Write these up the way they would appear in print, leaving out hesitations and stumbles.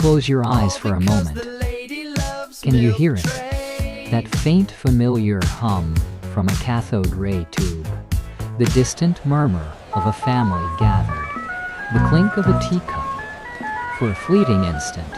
Close your eyes for a moment. Can you hear it? That faint familiar hum from a cathode ray tube. The distant murmur of a family gathered. The clink of a teacup. For a fleeting instant,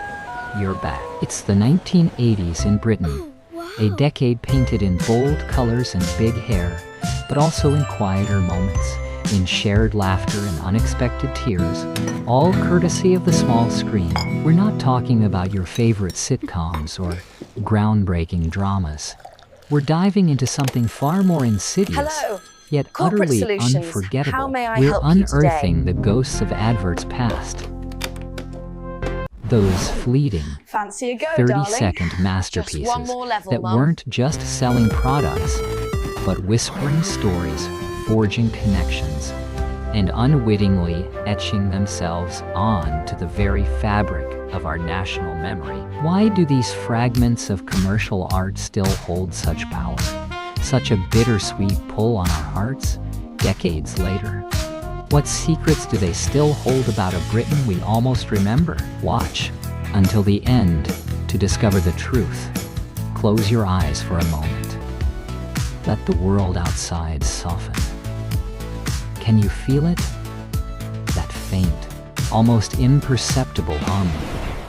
you're back. It's the 1980s in Britain. A decade painted in bold colors and big hair, but also in quieter moments, in shared laughter and unexpected tears, all courtesy of the small screen. We're not talking about your favorite sitcoms or groundbreaking dramas. We're diving into something far more insidious, yet utterly unforgettable. How may I We're help you unearthing today? the ghosts of adverts past. Those fleeting, Fancy a go, 30-second darling? masterpieces Just one more level, that Mum. weren't just selling products, but whispering stories, forging connections, and unwittingly etching themselves onto the very fabric of our national memory. Why do these fragments of commercial art still hold such power? Such a bittersweet pull on our hearts, decades later? What secrets do they still hold about a Britain we almost remember? Watch until the end to discover the truth. Close your eyes for a moment. Let the world outside soften. Can you feel it? That faint, almost imperceptible hum.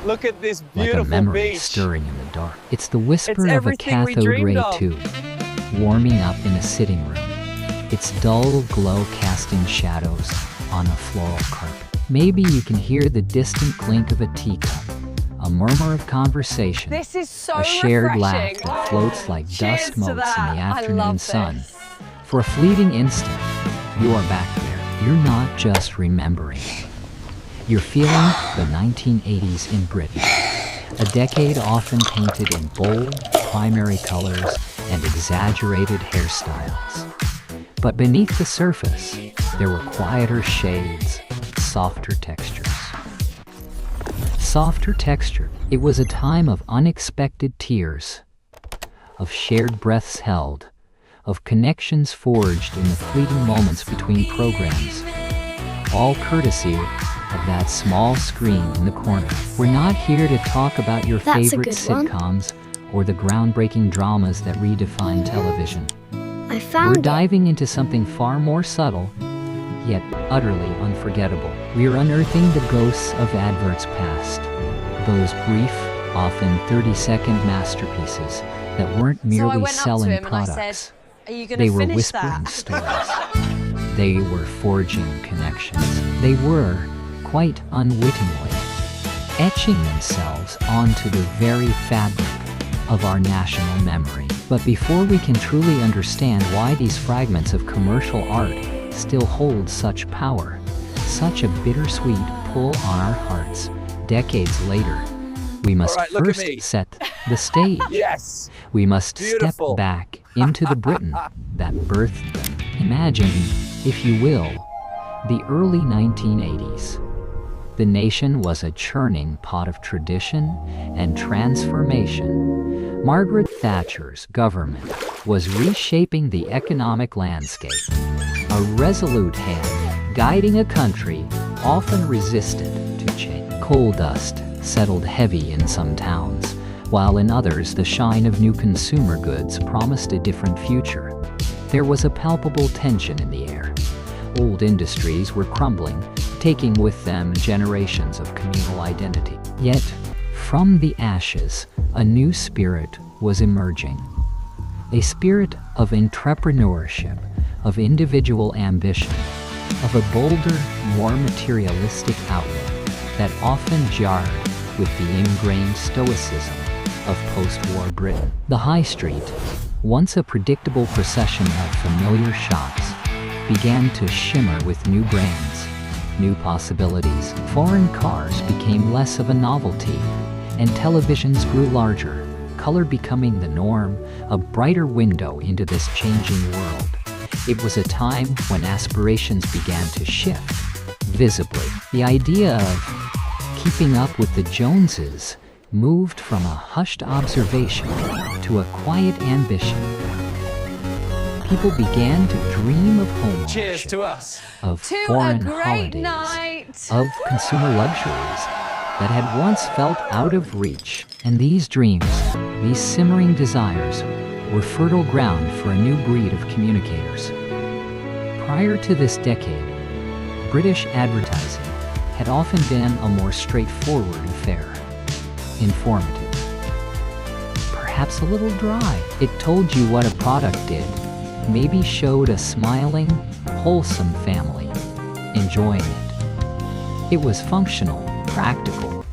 Look at this Like a beautiful memory beach. stirring in the dark. It's the whisper It's of a everything we cathode dreamed ray of. tube, warming up in a sitting room. Its dull glow casting shadows on a floral carpet. Maybe you can hear the distant clink of a teacup, a murmur of conversation, This is so a shared laugh refreshing. that floats like Cheers dust to motes in the that. I afternoon love sun. this. For a fleeting instant, you are back there. You're not just remembering. You're feeling the 1980s in Britain. A decade often painted in bold, primary colors and exaggerated hairstyles. But beneath the surface, there were quieter shades, softer textures. Softer texture. It was a time of unexpected tears, of shared breaths held, of connections forged in the fleeting moments between programs, all courtesy of that small screen in the corner. We're not here to talk about your That's a favorite good one. sitcoms or the groundbreaking dramas that redefine television. I We're found it. diving into something far more subtle, yet utterly unforgettable. We're unearthing the ghosts of adverts past. Those brief, often 30-second masterpieces that weren't So I merely went up to selling him and I products. said, "Are you going They to were finish whispering that?" stories. They were forging connections. They were, quite unwittingly, etching themselves onto the very fabric of our national memory. But before we can truly understand why these fragments of commercial art still hold such power, such a bittersweet pull on our hearts, decades later, we must All right, look at first me. set the stage. Yes. We must Beautiful. step back into the Britain that birthed them. Imagine, if you will, the early 1980s. The nation was a churning pot of tradition and transformation. Margaret Thatcher's government was reshaping the economic landscape. A resolute hand guiding a country often resisted to change. Coal dust settled heavy in some towns, while in others the shine of new consumer goods promised a different future. There was a palpable tension in the air. Old industries were crumbling, taking with them generations of communal identity. Yet, from the ashes, a new spirit was emerging. A spirit of entrepreneurship, of individual ambition, of a bolder, more materialistic outlook that often jarred with the ingrained stoicism of post-war Britain. The High Street, once a predictable procession of familiar shops, began to shimmer with new brands, new possibilities. Foreign cars became less of a novelty, and televisions grew larger, color becoming the norm, a brighter window into this changing world. It was a time when aspirations began to shift, visibly. The idea of keeping up with the Joneses moved from a hushed observation to a quiet ambition. People began to dream of home Cheers ownership, to us. of To a foreign great holidays, night. of consumer luxuries that had once felt out of reach. And these dreams, these simmering desires, were fertile ground for a new breed of communicators. Prior to this decade, British advertising had often been a more straightforward affair. Informative, perhaps a little dry. It told you what a product did, maybe showed a smiling, wholesome family enjoying it. It was functional, practical,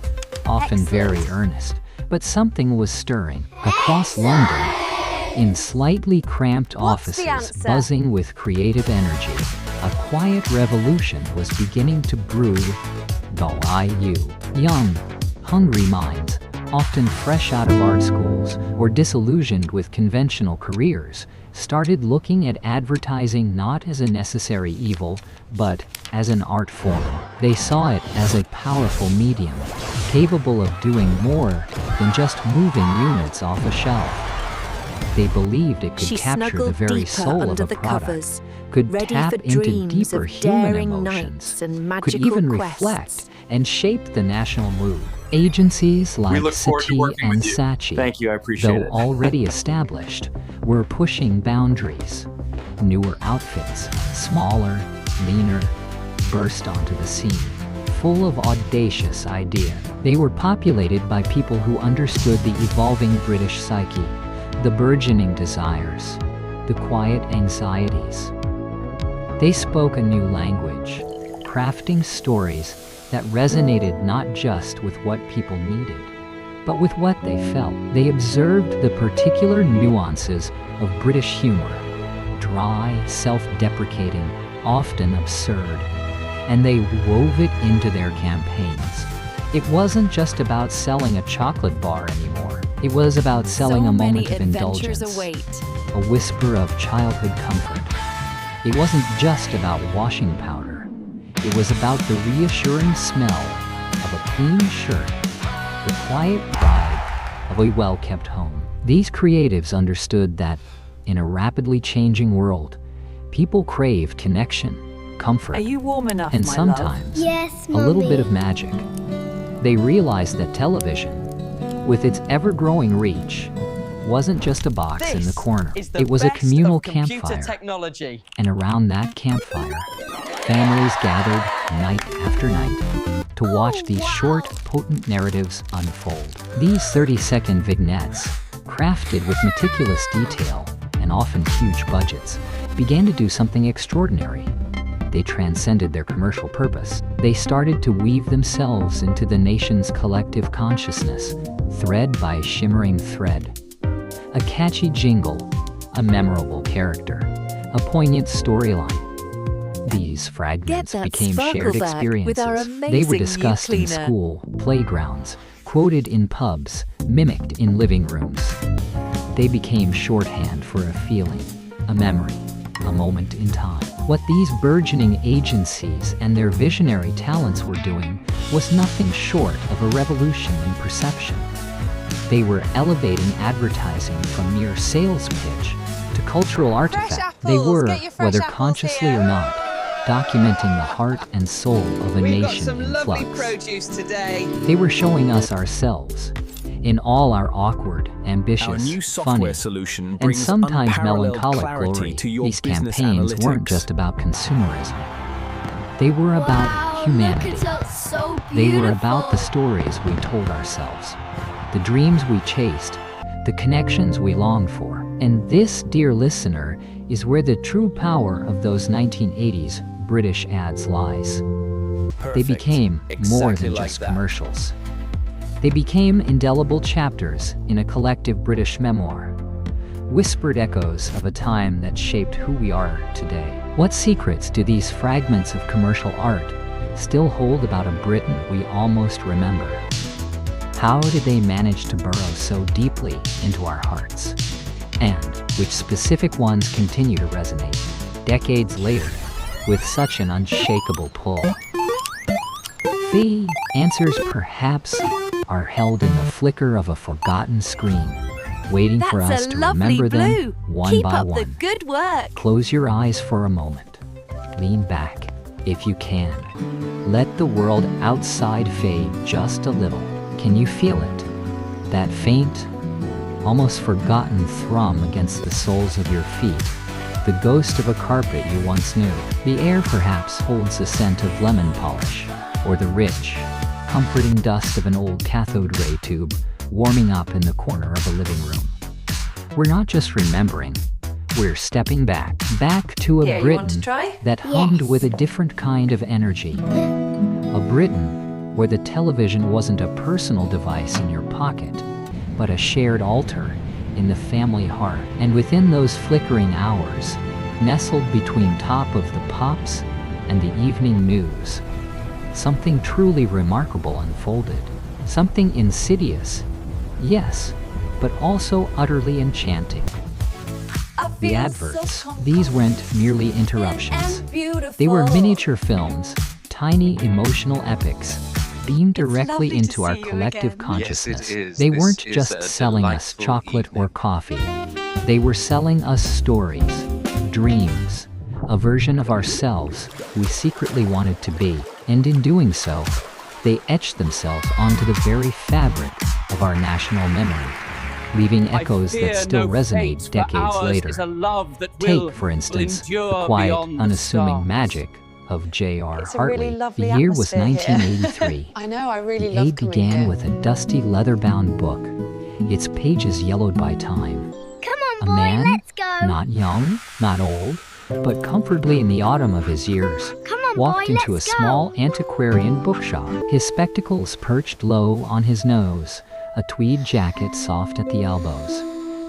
often very earnest, but something was stirring. Across London, in slightly cramped offices buzzing with creative energy, a quiet revolution was beginning to brew. Young, hungry minds, often fresh out of art schools or disillusioned with conventional careers, started looking at advertising not as a necessary evil, but as an art form. They saw it as a powerful medium, capable of doing more than just moving units off a shelf. They believed it could capture the very soul of a product, could tap into deeper human emotions, could even reflect and shape the national mood. Agencies like Satie and Saatchi, though already established, were pushing boundaries. Newer outfits, smaller, leaner, burst onto the scene, full of audacious ideas. They were populated by people who understood the evolving British psyche, the burgeoning desires, the quiet anxieties. They spoke a new language, crafting stories that resonated not just with what people needed, but with what they felt. They observed the particular nuances of British humor, dry, self-deprecating, often absurd, and they wove it into their campaigns. It wasn't just about selling a chocolate bar anymore. It was about selling a moment of indulgence, a whisper of childhood comfort. It wasn't just about washing powder. It was about the reassuring smell of a clean shirt, the quiet pride of a well-kept home. These creatives understood that, in a rapidly changing world, people crave connection, comfort, Are you warm enough, and my sometimes Yes, a little bit Mummy. of magic. They realized that television, with its ever-growing reach, wasn't just a box in the corner. It was a communal campfire. Technology. And around that campfire, families gathered night after night to watch these short, potent narratives unfold. These 30-second vignettes, crafted with meticulous detail and often huge budgets, began to do something extraordinary. They transcended their commercial purpose. They started to weave themselves into the nation's collective consciousness, thread by shimmering thread. A catchy jingle, a memorable character, a poignant storyline. These fragments became shared experiences. They were discussed in school, playgrounds, quoted in pubs, mimicked in living rooms. They became shorthand for a feeling, a memory, a moment in time. What these burgeoning agencies and their visionary talents were doing was nothing short of a revolution in perception. They were elevating advertising from mere sales pitch to cultural artifact. They were, whether consciously or not, documenting the heart and soul of a nation in flux. They were showing us ourselves, in all our awkward, ambitious, funny, and sometimes melancholic glory. These campaigns weren't just about consumerism. They were about humanity. They were about the stories we told ourselves, the dreams we chased, the connections we longed for. And this, dear listener, is where the true power of those 1980s British ads lies. They became more than just commercials. They became indelible chapters in a collective British memoir, whispered echoes of a time that shaped who we are today. What secrets do these fragments of commercial art still hold about a Britain we almost remember? How did they manage to burrow so deeply into our hearts? And which specific ones continue to resonate, decades later, with such an unshakable pull? The answers perhaps are held in the flicker of a forgotten screen, waiting for us to remember them one by one. Keep up the good work. Close your eyes for a moment, lean back, if you can. Let the world outside fade just a little. Can you feel it? That faint, almost forgotten thrum against the soles of your feet. The ghost of a carpet you once knew. The air perhaps holds the scent of lemon polish, or the rich, comforting dust of an old cathode ray tube warming up in the corner of a living room. We're not just remembering, we're stepping back to a Britain that hummed with a different kind of energy. A Britain where the television wasn't a personal device in your pocket, but a shared altar in the family heart. And within those flickering hours, nestled between top of the pops and the evening news, something truly remarkable unfolded. Something insidious, yes, but also utterly enchanting. The adverts, these weren't merely interruptions. They were miniature films, tiny emotional epics, beamed directly into our collective consciousness. They weren't just selling us chocolate or coffee. They were selling us stories, dreams, a version of ourselves we secretly wanted to be. And in doing so, they etched themselves onto the very fabric of our national memory, leaving echoes that still resonate decades later. Take, for instance, the quiet, unassuming magic of J.R. Hartley. The year was 1983. The A began with a dusty leather-bound book, its pages yellowed by time. Come on, A man, let's go. not young, not old, but comfortably in the autumn of his years, Come on, walked boy, into a let's go. small antiquarian bookshop. His spectacles perched low on his nose, a tweed jacket soft at the elbows.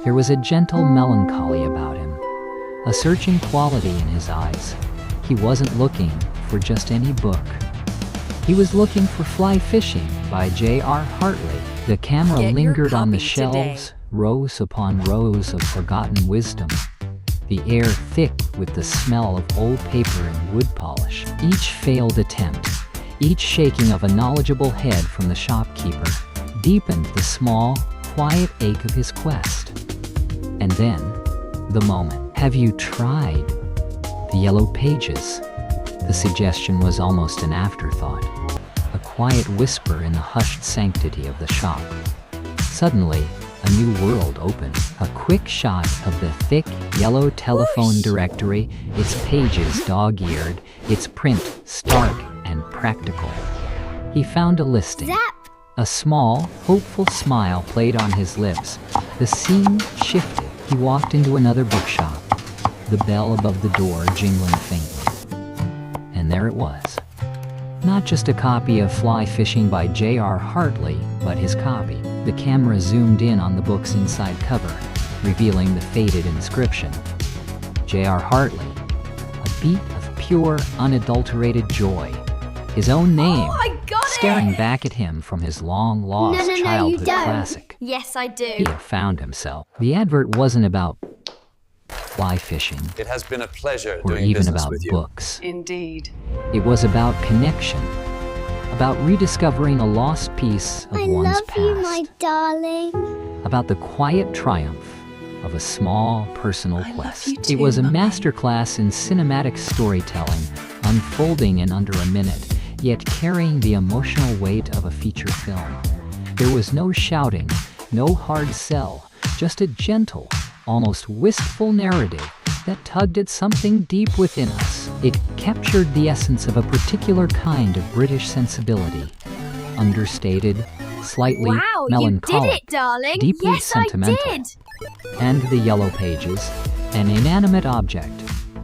There was a gentle melancholy about him, a searching quality in his eyes. He wasn't looking for just any book. He was looking for Fly Fishing by J.R. Hartley. The camera lingered on the shelves, rows upon rows of forgotten wisdom, the air thick with the smell of old paper and wood polish. Each failed attempt, each shaking of a knowledgeable head from the shopkeeper, deepened the small, quiet ache of his quest. And then, the moment. Have you tried the yellow pages? The suggestion was almost an afterthought, a quiet whisper in the hushed sanctity of the shop. Suddenly, a new world opened. A quick shot of the thick, yellow telephone directory, its pages dog-eared, its print stark and practical. He found a listing. Zap! A small, hopeful smile played on his lips. The scene shifted. He walked into another bookshop, the bell above the door jingling faintly. And there it was. Not just a copy of Fly Fishing by J.R. Hartley, but his copy. The camera zoomed in on the book's inside cover, revealing the faded inscription. J.R. Hartley, a beat of pure, unadulterated joy. His own name, staring back at him from his long-lost childhood classic. Yes, I do. He had found himself. The advert wasn't about fly fishing. It has been a pleasure or doing even business about with you. books. Indeed. It was about connection, about rediscovering a lost piece of I one's love past, you, my darling. about the quiet triumph of a small personal I love quest. you too, It was a Mummy. masterclass in cinematic storytelling, unfolding in under a minute, yet carrying the emotional weight of a feature film. There was no shouting, no hard sell, just a gentle, almost wistful narrative that tugged at something deep within us. It captured the essence of a particular kind of British sensibility. Understated, slightly Wow, melancholic, you did it, darling. deeply Yes, sentimental. I did. And the yellow pages, an inanimate object,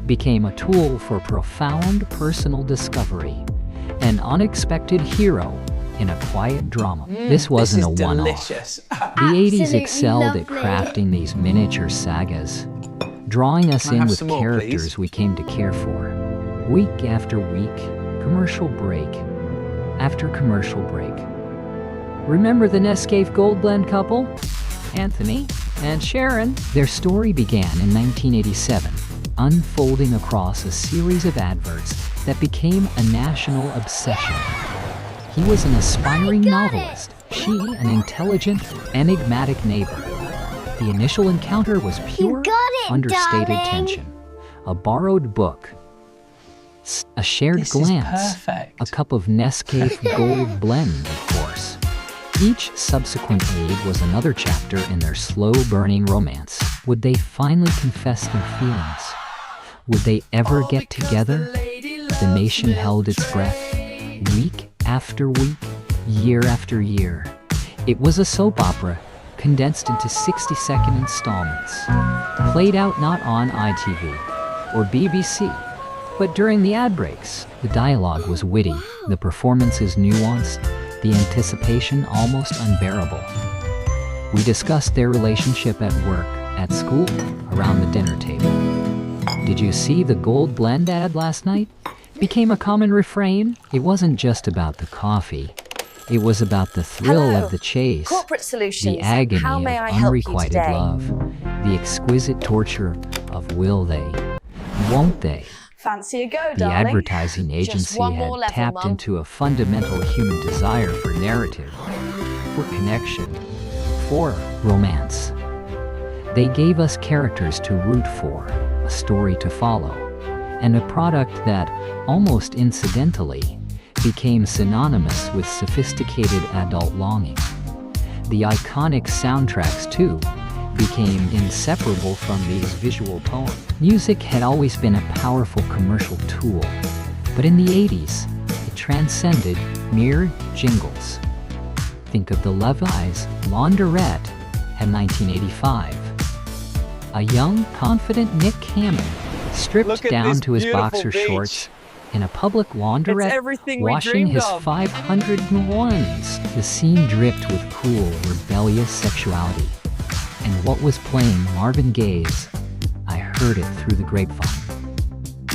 became a tool for profound personal discovery, an unexpected hero in a quiet drama. This wasn't a one-off. Delicious. The 80s Absolutely excelled at lovely. crafting these miniature sagas, drawing us Can I in have with some more, characters please? we came to care for. Week after week, commercial break after commercial break. Remember the Nescafe Gold Blend couple? Anthony and Sharon. Their story began in 1987, unfolding across a series of adverts that became a national obsession. He was an aspiring got it. novelist, she an intelligent, enigmatic neighbor. The initial encounter was pure, got it, understated darling. tension. A borrowed book, A shared This is glance, perfect. a cup of Nescafe Gold Blend, of course. Each subsequent aid was another chapter in their slow-burning romance. Would they finally confess their feelings? Would they ever get together? The nation held its breath, week after week, year after year. It was a soap opera, condensed into 60-second installments, played out not on ITV or BBC, but during the ad breaks. The dialogue was witty, the performances nuanced, the anticipation almost unbearable. We discussed their relationship at work, at school, around the dinner table. Did you see the Gold Blend ad last night? Became a common refrain. It wasn't just about the coffee. It was about the thrill Hello. of the chase, Corporate Solutions. the agony How may of I help you unrequited today? love, the exquisite torture of will they, won't they? Fancy a go, The darling. advertising Just agency one had more level, tapped Mum. into a fundamental human desire for narrative, for connection, for romance. They gave us characters to root for, a story to follow, and a product that, almost incidentally, became synonymous with sophisticated adult longing. The iconic soundtracks, too, became inseparable from these visual poems. Music had always been a powerful commercial tool, but in the 80s, it transcended mere jingles. Think of the Levi's Laundrette in 1985. A young, confident Nick Cannon, stripped Look at down this to his beautiful boxer beach. shorts, in a public It's laundrette, everything we washing dreamed his of. 501s. The scene dripped with cool, rebellious sexuality. And what was playing Marvin Gaye's I Heard It Through the Grapevine.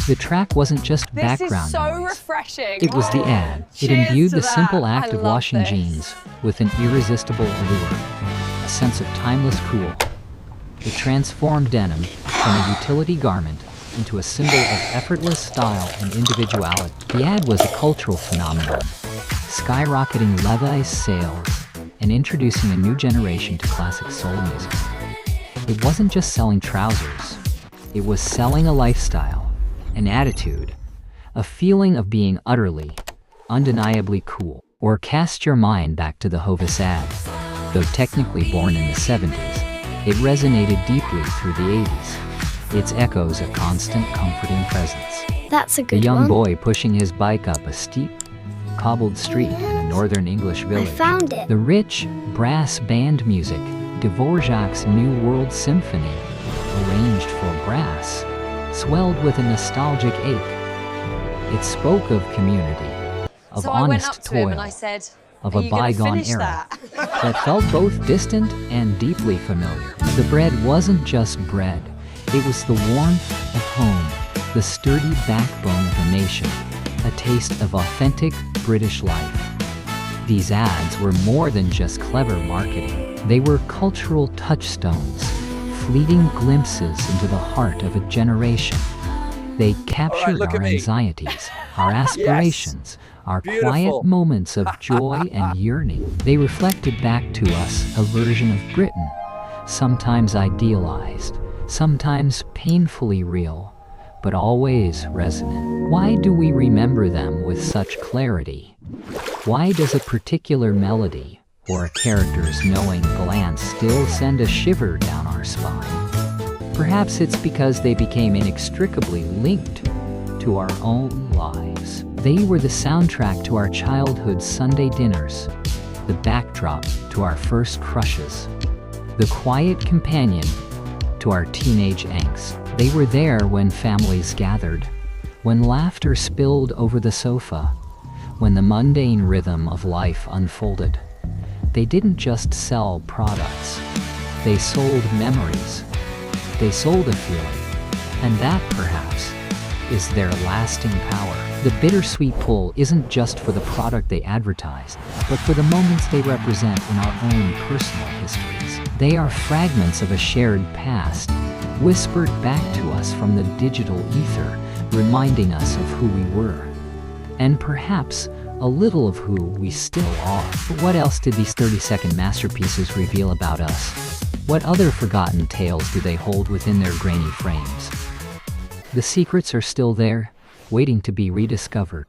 The track wasn't just This background is so noise. refreshing. It was the ad. It Cheers imbued to the that. simple act I of love washing this. jeans with an irresistible allure, a sense of timeless cool. It transformed denim from a utility garment into a symbol of effortless style and individuality. The ad was a cultural phenomenon, skyrocketing Levi's sales and introducing a new generation to classic soul music. It wasn't just selling trousers, it was selling a lifestyle, an attitude, a feeling of being utterly, undeniably cool. Or cast your mind back to the Hovis ad. Though technically born in the 70s, it resonated deeply through the 80s. Its echoes a constant, comforting presence. That's a The good young one. boy pushing his bike up a steep, cobbled street in a northern English I village. found it. The rich, brass band music, Dvorak's New World Symphony, arranged for brass, swelled with a nostalgic ache. It spoke of community, of So I went honest up to him and toil, I said, of "Are a you gonna bygone finish era that?" that felt both distant and deeply familiar. The bread wasn't just bread, it was the warmth of home, the sturdy backbone of a nation, a taste of authentic British life. These ads were more than just clever marketing. They were cultural touchstones, fleeting glimpses into the heart of a generation. They captured look our at me. anxieties, our aspirations, our Beautiful. quiet moments of joy and yearning. They reflected back to us a version of Britain, sometimes idealized, sometimes painfully real, but always resonant. Why do we remember them with such clarity? Why does a particular melody or a character's knowing glance still send a shiver down our spine? Perhaps it's because they became inextricably linked to our own lives. They were the soundtrack to our childhood Sunday dinners, the backdrop to our first crushes, the quiet companion to our teenage angst. They were there when families gathered, when laughter spilled over the sofa, when the mundane rhythm of life unfolded. They didn't just sell products, they sold memories. They sold a feeling, and that, perhaps, is their lasting power. The bittersweet pull isn't just for the product they advertised, but for the moments they represent in our own personal histories. They are fragments of a shared past, whispered back to us from the digital ether, reminding us of who we were, and perhaps a little of who we still are. But what else did these 30-second masterpieces reveal about us? What other forgotten tales do they hold within their grainy frames? The secrets are still there, waiting to be rediscovered.